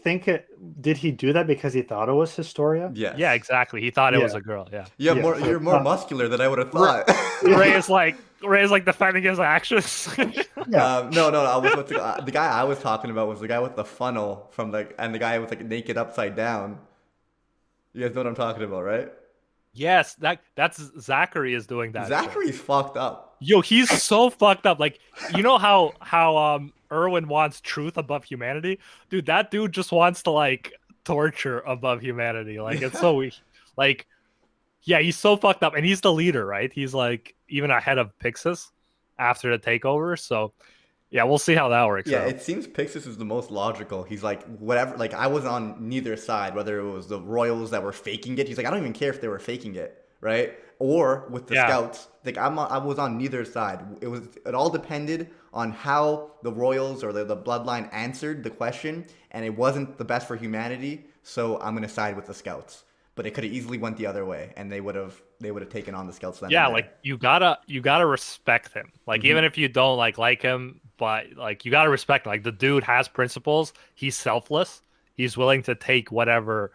do that because he thought it was Historia? Yes. Yeah, exactly. He thought it was a girl. Yeah. You're more muscular than I would have thought. Ray is like defending his actions. No. I was with the guy I was talking about was the guy with the funnel and the guy was like naked upside down. You guys know what I'm talking about, right? Yes, that's Zachary is doing that. Zachary's fucked up. Yo, he's so fucked up. Like, you know how Erwin wants truth above humanity? Dude, that dude just wants to like torture above humanity. Like, it's so weak. Like, yeah, he's so fucked up, and he's the leader, right? He's like even ahead of Pixis after the takeover. So yeah, we'll see how that works out. It seems Pixis is the most logical. He's like, whatever, like I was on neither side, whether it was the royals that were faking it. He's like, I don't even care if they were faking it, right? Or with the scouts. Like I was on neither side. It all depended on how the royals or the bloodline answered the question, and it wasn't the best for humanity, so I'm gonna side with the scouts. But it could have easily went the other way, and they would have taken on the scouts then. Yeah, like you gotta respect him. Like even if you don't like him, but like you gotta respect him. Like the dude has principles. He's selfless. He's willing to take whatever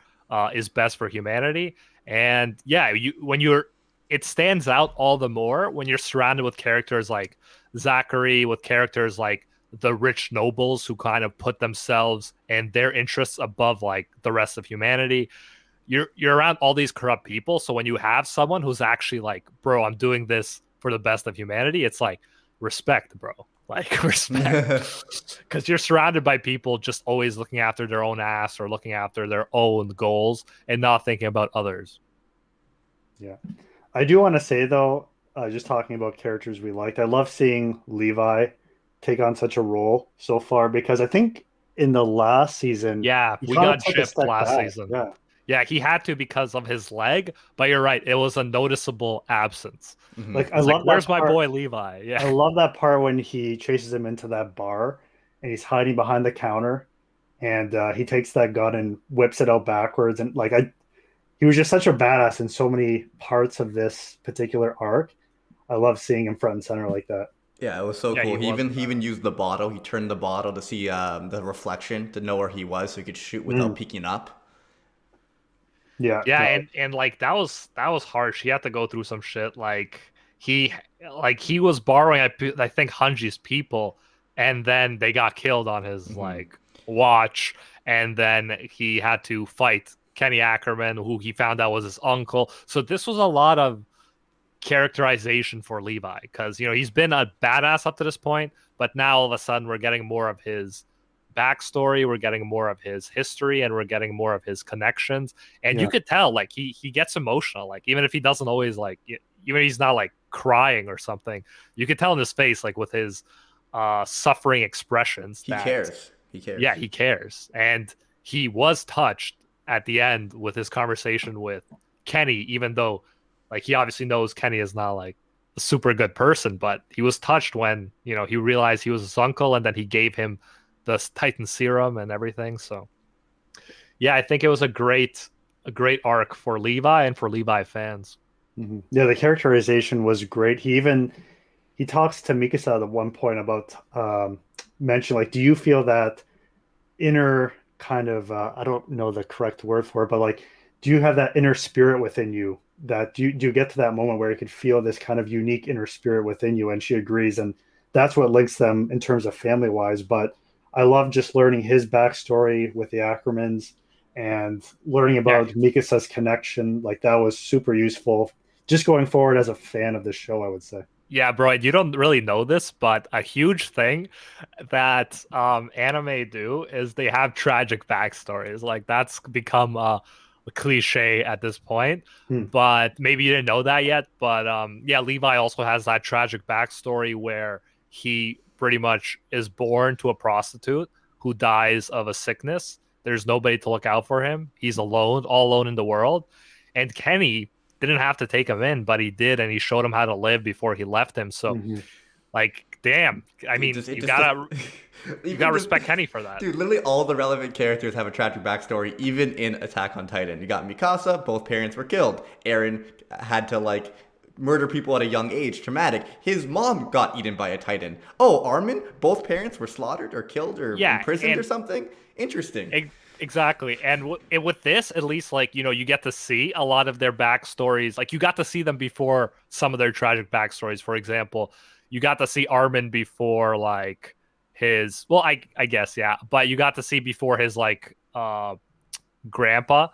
is best for humanity. And yeah, it stands out all the more when you're surrounded with characters like Zachary, with characters like the rich nobles who kind of put themselves and their interests above like the rest of humanity. You're around all these corrupt people, so when you have someone who's actually like, bro, I'm doing this for the best of humanity, it's like, respect, bro. Like, respect. Because you're surrounded by people just always looking after their own ass or looking after their own goals and not thinking about others. Yeah. I do want to say, though, just talking about characters we liked, I love seeing Levi take on such a role so far, because I think in the last season... Yeah, we got chipped last season. Yeah, he had to because of his leg, but you're right. It was a noticeable absence. Like, I love where's my boy Levi? Yeah, I love that part when he chases him into that bar and he's hiding behind the counter, and he takes that gun and whips it out backwards. And like, he was just such a badass in so many parts of this particular arc. I love seeing him front and center like that. Yeah, it was so cool. He even used the bottle. He turned the bottle to see the reflection to know where he was, so he could shoot without peeking up. Yeah, and like that was harsh. He had to go through some shit. Like he was borrowing, I think, Hanji's people, and then they got killed on his like watch, and then he had to fight Kenny Ackerman, who he found out was his uncle. So this was a lot of characterization for Levi, because he's been a badass up to this point, but now all of a sudden we're getting more of his backstory, we're getting more of his history, and we're getting more of his connections. And you could tell like he gets emotional, like even if he doesn't always like, even if he's not like crying or something, you could tell in his face, like with his suffering expressions. He cares. He cares. Yeah, he cares. And he was touched at the end with his conversation with Kenny, even though like he obviously knows Kenny is not like a super good person, but he was touched when, he realized he was his uncle, and then he gave him the Titan serum and everything. So yeah, I think it was a great arc for Levi and for Levi fans. Mm-hmm. Yeah, the characterization was great. He talks to Mikasa at one point about mention like, do you feel that inner kind of I don't know the correct word for it, but like, do you have that inner spirit within you? That do you get to that moment where you could feel this kind of unique inner spirit within you? And she agrees, and that's what links them in terms of family wise. But I love just learning his backstory with the Ackermans and learning about Mikasa's connection. Like that was super useful just going forward as a fan of the show, I would say. Yeah, bro, you don't really know this, but a huge thing that anime do is they have tragic backstories. Like that's become a cliche at this point, but maybe you didn't know that yet. But yeah, Levi also has that tragic backstory where he pretty much is born to a prostitute who dies of a sickness. There's nobody to look out for him. He's alone, all alone in the world. And Kenny didn't have to take him in, but he did, and he showed him how to live before he left him. So, like, damn, I mean, you gotta respect Kenny for that. Dude, literally all the relevant characters have a tragic backstory, even in Attack on Titan. You got Mikasa, both parents were killed. Eren had to, like, murder people at a young age, traumatic. His mom got eaten by a Titan. Oh, Armin, both parents were slaughtered or killed or imprisoned or something. Interesting. Exactly. And with this, at least, like, you get to see a lot of their backstories. Like, you got to see them before some of their tragic backstories. For example, you got to see Armin before, like, his, well, I guess, yeah. But you got to see before his, like, grandpa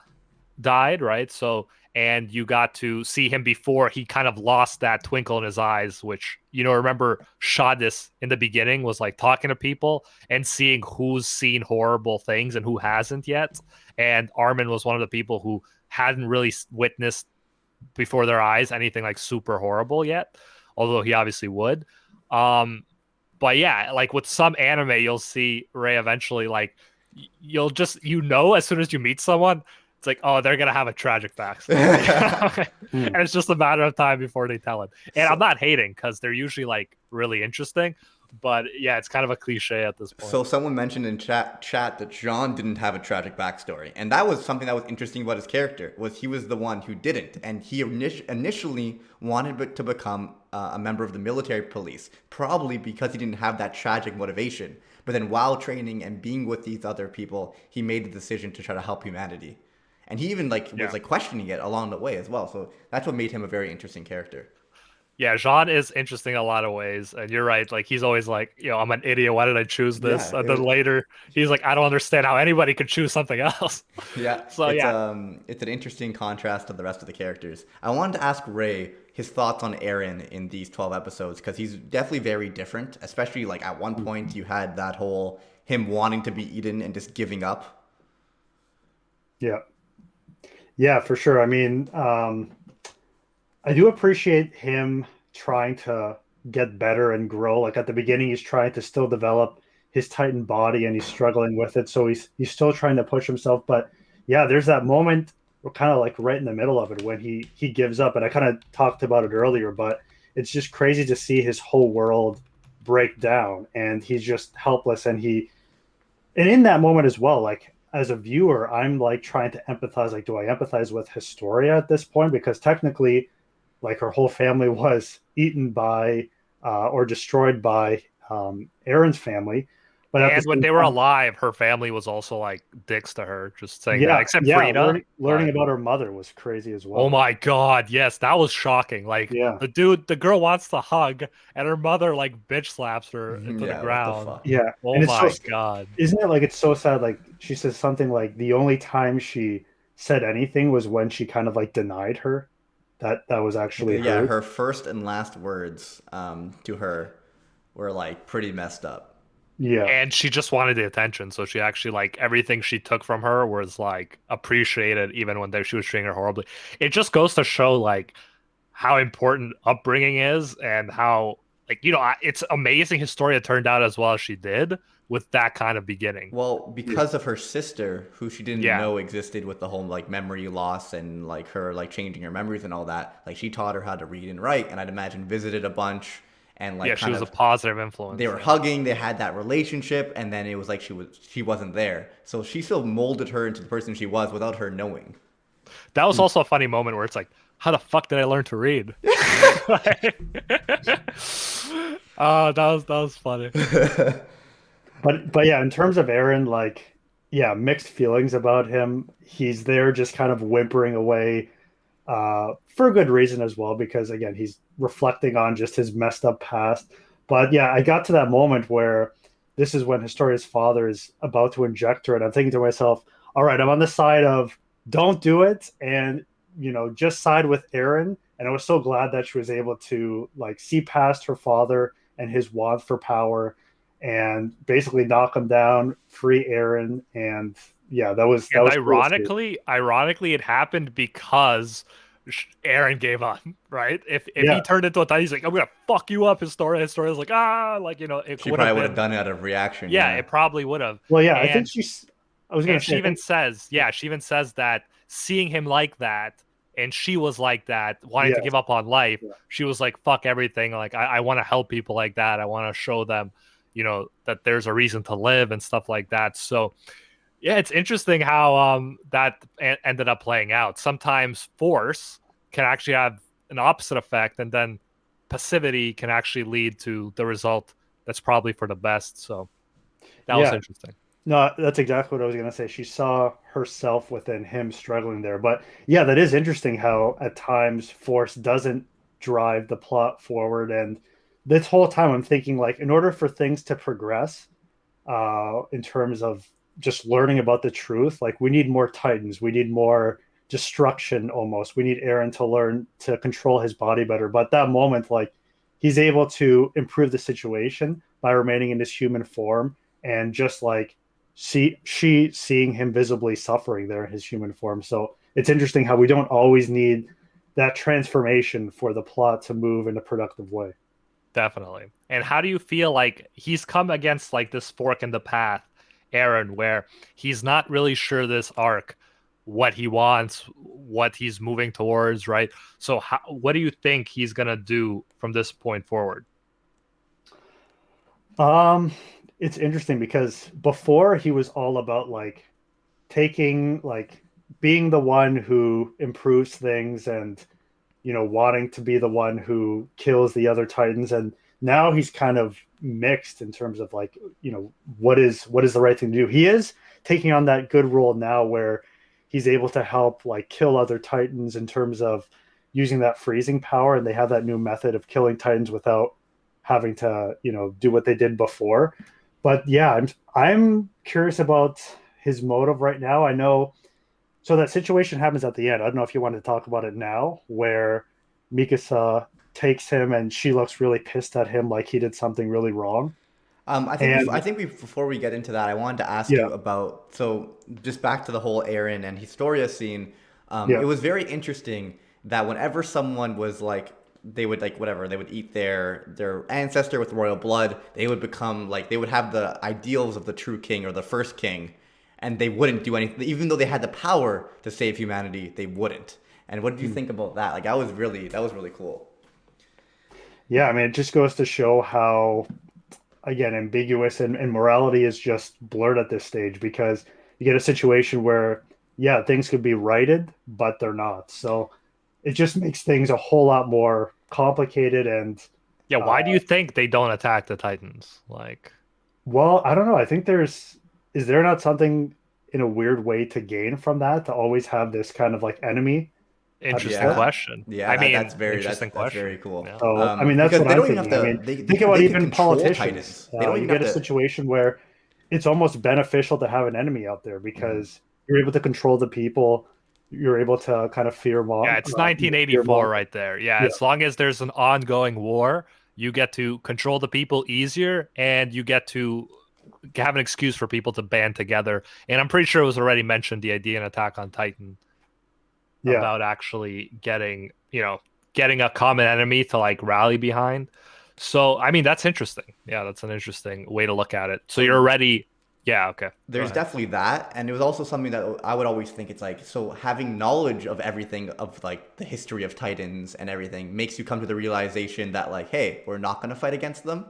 died, right? So, and you got to see him before he kind of lost that twinkle in his eyes, which, remember Shadis in the beginning was like talking to people and seeing who's seen horrible things and who hasn't yet. And Armin was one of the people who hadn't really witnessed before their eyes anything like super horrible yet, although he obviously would. But yeah, like with some anime, you'll see Rei eventually, like, you'll just, as soon as you meet someone, it's like, oh, they're going to have a tragic backstory. And it's just a matter of time before they tell it. And I'm not hating because they're usually like really interesting. But yeah, it's kind of a cliche at this point. So someone mentioned in chat that Jean didn't have a tragic backstory. And that was something that was interesting about his character, was he was the one who didn't. And he initially wanted to become a member of the military police, probably because he didn't have that tragic motivation. But then while training and being with these other people, he made the decision to try to help humanity. And he even was like questioning it along the way as well. So that's what made him a very interesting character. Yeah, Jean is interesting in a lot of ways. And you're right. Like, he's always like, I'm an idiot. Why did I choose this? And then later, he's like, I don't understand how anybody could choose something else. Yeah. So, it's an interesting contrast to the rest of the characters. I wanted to ask Ray his thoughts on Eren in these 12 episodes, because he's definitely very different. Especially, like, at one point, you had that whole him wanting to be eaten and just giving up. Yeah. Yeah, for sure. I mean, I do appreciate him trying to get better and grow. Like at the beginning, he's trying to still develop his Titan body and he's struggling with it. So he's still trying to push himself. But yeah, there's that moment, we're kind of like right in the middle of it when he gives up. And I kind of talked about it earlier, but it's just crazy to see his whole world break down and he's just helpless. And in that moment as well, like, as a viewer, I'm like trying to empathize. Like, do I empathize with Historia at this point? Because technically, like, her whole family was eaten by or destroyed by Eren's family. But when they were alive, her family was also like dicks to her. Just saying that. Except Frida. Learning about her mother was crazy as well. Oh my god, yes, that was shocking. Like, the girl wants to hug, and her mother like bitch slaps her into the ground. Yeah. Oh my god. Isn't it like, it's so sad? Like, she says something like the only time she said anything was when she kind of like denied her. That was actually her first and last words to her were like pretty messed up. Yeah. And she just wanted the attention. So she actually, like, everything she took from her was like appreciated, even when she was treating her horribly. It just goes to show like how important upbringing is and how like, it's amazing Historia turned out as well as she did with that kind of beginning. Well, because of her sister, who she didn't Yeah. know existed with the whole like memory loss and like her like changing her memories and all that. Like she taught her how to read and write, and I'd imagine visited a bunch and Yeah, like she kind was a of positive influence. they were Yeah. hugging, they had that relationship, and then it was like she wasn't there. So she still molded her into the person she was without her knowing. That was also a funny moment where it's like, how the fuck did I learn to read? That was funny. But yeah, in terms of Aaron, like, yeah, mixed feelings about him. He's there just kind of whimpering away, for a good reason as well, because again, he's reflecting on just his messed up past. But yeah, I got to that moment where this is when Historia's father is about to inject her, and I'm thinking to myself, all right, I'm on the side of don't do it, and just side with Aaron. And I was so glad that she was able to like see past her father and his want for power and basically knock him down, free Aaron, and yeah, that And was cool to see. ironically, it happened because Aaron gave up, right? If he Yeah, turned into a Titan, he's like, I'm gonna fuck you up, Historia. Historia's like, it She would have probably would have been, done it out of reaction. yeah, Yeah, it probably would have. well, yeah, I think And she's. I was gonna and say, she I even think, says, yeah, she even says that seeing him like that, and she was like that, wanting yeah, to give up on life, yeah, she was like, fuck everything. Like, I want to help people like that. I want to show them, that there's a reason to live and stuff like that. So, yeah, it's interesting how that ended up playing out. Sometimes force can actually have an opposite effect, and then passivity can actually lead to the result that's probably for the best. So that was yeah. interesting. No, that's exactly what I was gonna say. She saw herself within him struggling there. But yeah, that is interesting how at times force doesn't drive the plot forward. And this whole time I'm thinking like in order for things to progress, in terms of just learning about the truth, like we need more Titans, we need more destruction almost. We need Aaron to learn to control his body better. But that moment, like he's able to improve the situation by remaining in his human form and just like seeing him visibly suffering there in his human form. So it's interesting how we don't always need that transformation for the plot to move in a productive way. Definitely. And how do you feel like he's come against like this fork in the path, Aaron, where he's not really sure this arc, what he wants, what he's moving towards, right? So what do you think he's gonna do from this point forward? Um, it's interesting because before he was all about like taking like being the one who improves things and wanting to be the one who kills the other Titans, and now he's kind of mixed in terms of like what is the right thing to do. He is taking on that good role now where he's able to help like kill other Titans in terms of using that freezing power, and they have that new method of killing Titans without having to do what they did before. But yeah, I'm curious about his motive right now. I know, so that situation happens at the end. I don't know if you want to talk about it now, where Mikasa takes him and she looks really pissed at him, like he did something really wrong. I And think before we get into that, I wanted to ask yeah, you about so just back to the whole Aaron and Historia scene. It yeah, was very interesting that whenever someone was like they would like whatever they would eat their ancestor with royal blood, they would become like they would have the ideals of the true king or the first king, and they wouldn't do anything even though they had the power to save humanity. They wouldn't. And what did you think about that? Like that was really cool. yeah. I mean, it just goes to show how, again, ambiguous and morality is just blurred at this stage because you get a situation where, yeah, things could be righted, but they're not. So it just makes things a whole lot more complicated. And Yeah, uh, why do you think they don't attack the Titans? Like, well, I don't know. I think is there not something in a weird way to gain from that to always have this kind of like enemy at the interesting front? Yeah, question. yeah, I mean, that's very interesting that's very question. cool. Yeah. So, I mean, that's Because what they I'm don't even have thinking. I to mean, think about they can even control politicians. titans. They don't You even get have a to. situation where it's almost beneficial to have an enemy out there Mhm. because you're able to control the people. You're able to kind of Yeah, it's 1984 fear right there. Yeah, Yeah, as long as there's an ongoing war, you get to control the people easier and you get to have an excuse for people to band together. And I'm pretty sure it was already mentioned the idea in Attack on Titan yeah, about actually getting a common enemy to like rally behind. So, I mean, that's interesting. Yeah, that's an interesting way to look at it. So you're already, yeah, okay. There's definitely that, and it was also something that I would always think, it's like, so having knowledge of everything, of like the history of Titans and everything, makes you come to the realization that, like, hey, we're not gonna fight against them.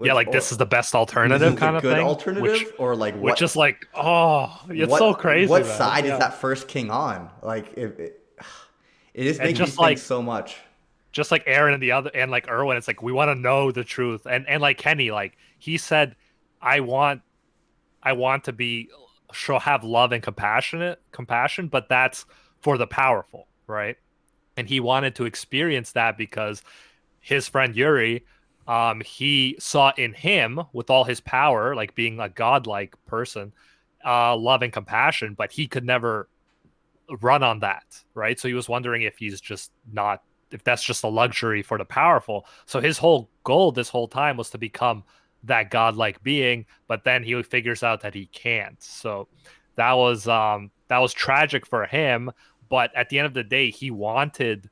Yeah, like Or this is the best this alternative is the kind of good thing. alternative, or like Which what is like, oh, it's so crazy, what man. side is Yeah. that first king on? Like it just And makes me just think like so much. just like Aaron and the other and like Erwin, it's like we want to know the truth. And like Kenny, like he said, I want to be have love and compassion, but that's for the powerful, right? And he wanted to experience that because his friend Yuri, he saw in him with all his power, like being a godlike person, love and compassion, but he could never run on that, right? So he was wondering if he's just not, if that's just a luxury for the powerful. So his whole goal this whole time was to become that godlike being, but then he figures out that he can't. So that was tragic for him. But at the end of the day, he wanted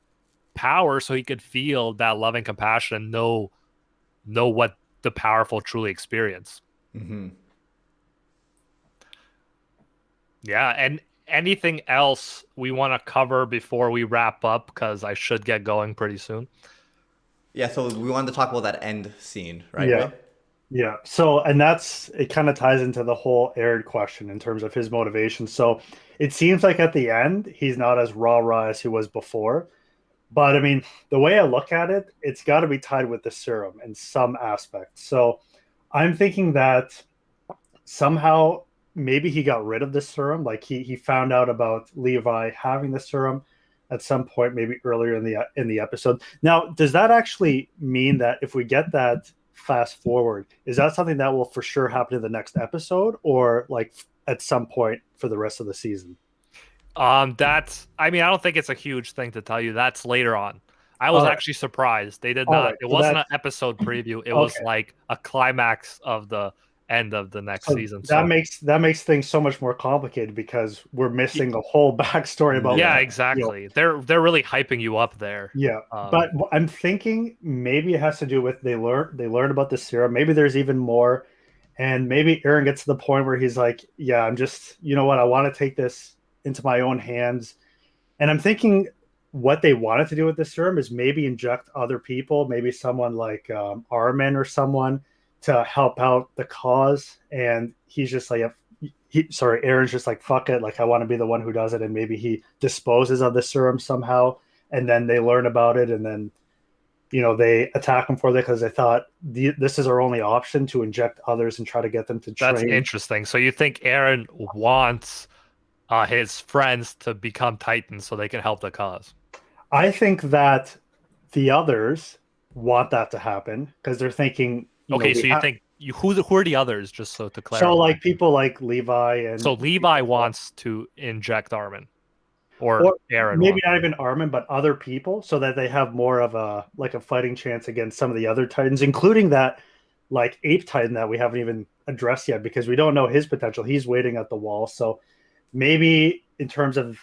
power so he could feel that love and compassion and know what the powerful truly experience. Mm-hmm. Yeah, and anything else we want to cover before we wrap up? Because I should get going pretty soon. Yeah, so we wanted to talk about that end scene, right, Yeah. Ray? Yeah. So, and that's, it kind of ties into the whole Aaron question in terms of his motivation. So it seems like at the end, he's not as rah-rah as he was before. But I mean, the way I look at it, it's got to be tied with the serum in some aspect. So I'm thinking that somehow maybe he got rid of the serum. Like he found out about Levi having the serum at some point, maybe earlier in the episode. Now, does that actually mean that if we get that fast forward, is that something that will for sure happen in the next episode, or like at some point for the rest of the season? That's, I mean, I don't think it's a huge thing to tell you. That's later on. I was All right. actually surprised. They did All not, right. it So wasn't an that's episode preview. It was okay. like a climax of the end of the next So season. that So makes things so much more complicated because we're missing the whole backstory about yeah, Yeah. exactly. They're really hyping you up there. Yeah, Um, but I'm thinking maybe it has to do with they learned about the serum. Maybe there's even more, and maybe Aaron gets to the point where he's like, "Yeah, I'm just, you know what? I want to take this into my own hands." And I'm thinking what they wanted to do with the serum is maybe inject other people, maybe someone like Armin or someone to help out the cause. And he's just like, Aaron's just like, fuck it, like I want to be the one who does it, and maybe he disposes of the serum somehow, and then they learn about it, and then they attack him for that because they thought this is our only option to inject others and try to get them to that's train. interesting. So you think Aaron wants his friends to become Titans so they can help the cause? I think that the others want that to happen because they're thinking, Okay, so you think who are the others? Just so to clarify. so like people like Levi and So Levi wants to inject Armin, or Aaron maybe wants. not even Armin, but other people, so that they have more of a fighting chance against some of the other Titans, including that like Ape Titan that we haven't even addressed yet because we don't know his potential. He's waiting at the wall, so maybe in terms of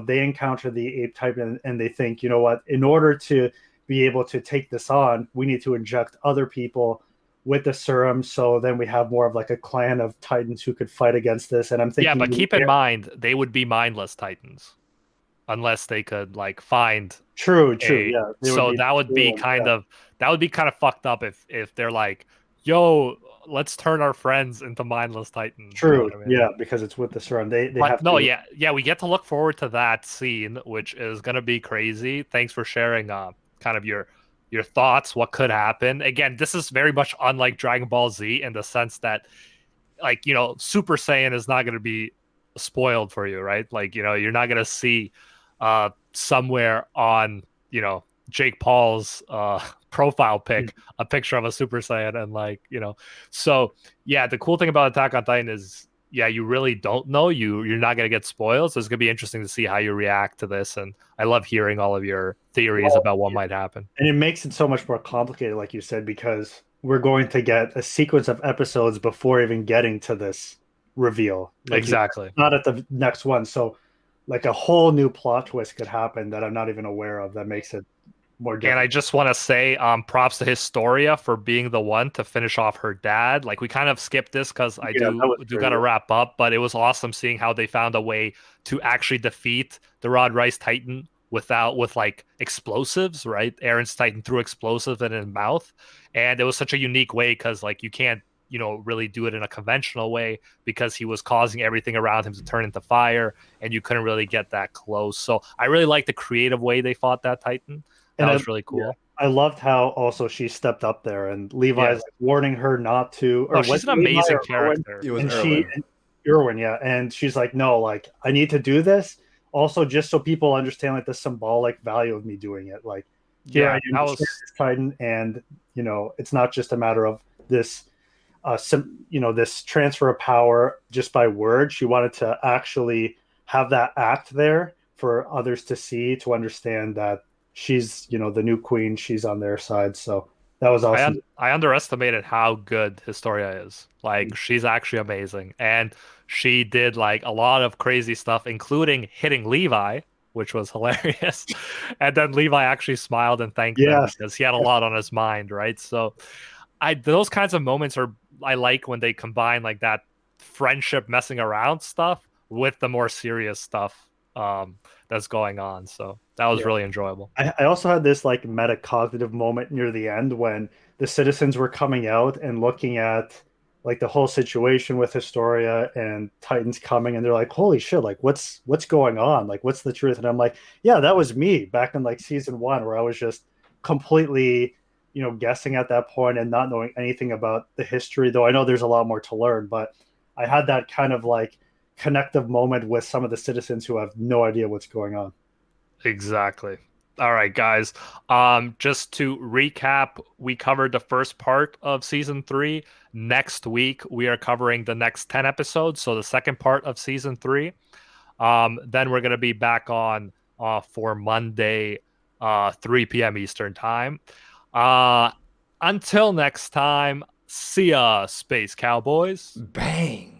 they encounter the Ape Titan and they think, you know what, in order to be able to take this on, we need to inject other people with the serum, so then we have more of like a clan of Titans who could fight against this. And I'm thinking, Yeah, but keep in mind they would be mindless Titans unless they could like find true, yeah. So that would be kind of fucked up if they're like, yo, let's turn our friends into mindless Titans. True, I mean? yeah, because it's with the serum. They But have no, to. yeah, we get to look forward to that scene, which is gonna be crazy. Thanks for sharing kind of your thoughts, what could happen. Again, this is very much unlike Dragon Ball Z in the sense that, like, Super Saiyan is not gonna be spoiled for you, right? Like, you're not gonna see somewhere on, Jake Paul's profile pic a picture of a Super Saiyan, and like, so yeah, the cool thing about Attack on Titan is, yeah, you really don't know. You're not gonna get spoiled, so it's gonna be interesting to see how you react to this. And I love hearing all of your theories about what might happen. And it makes it so much more complicated, like you said, because we're going to get a sequence of episodes before even getting to this reveal. Like Exactly. not at the next one. So like a whole new plot twist could happen that I'm not even aware of. That makes it more And difficult. I just want to say props to Historia for being the one to finish off her dad. Like, we kind of skipped this because I Yeah, that do was got to great. wrap up, but it was awesome seeing how they found a way to actually defeat the Rod Rice Titan with like explosives, right? Aaron's Titan threw explosives in his mouth, and it was such a unique way because like you can't really do it in a conventional way because he was causing everything around him to turn into fire, and you couldn't really get that close. So I really like the creative way they fought that Titan. That And was really yeah, cool. I loved how also she stepped up there and Levi's Yeah. like warning her not to, No, or was she's an it Levi amazing or Irwin? It character. was And Irwin. Irwin, yeah, and she's like, no, like I need to do this also just so people understand like the symbolic value of me doing it. Like here I Yeah, am, that the was Titan, and it's not just a matter of this, this transfer of power just by word. She wanted to actually have that act there for others to see, to understand that she's, the new queen. She's on their side. So that was awesome. I underestimated how good Historia is. Like, she's actually amazing. And she did like a lot of crazy stuff, including hitting Levi, which was hilarious. And then Levi actually smiled and thanked them Yes. because he had a lot on his mind, right? So those kinds of moments are I like when they combine like that friendship messing around stuff with the more serious stuff that's going on. So that was Yeah. really enjoyable. I also had this like metacognitive moment near the end when the citizens were coming out and looking at like the whole situation with Historia and Titans coming, and they're like, "Holy shit! Like, what's going on? Like, what's the truth?" And I'm like, "Yeah, that was me back in like season 1, where I was just completely, guessing at that point and not knowing anything about the history. Though I know there's a lot more to learn, but I had that kind of like connective moment with some of the citizens who have no idea what's going on." Exactly. All right, guys. Just to recap, we covered the first part of season 3. Next week, we are covering the next 10 episodes, so the second part of season 3. Then we're gonna be back on for Monday, 3 p.m. Eastern time. Until next time, see ya, Space Cowboys. Bang.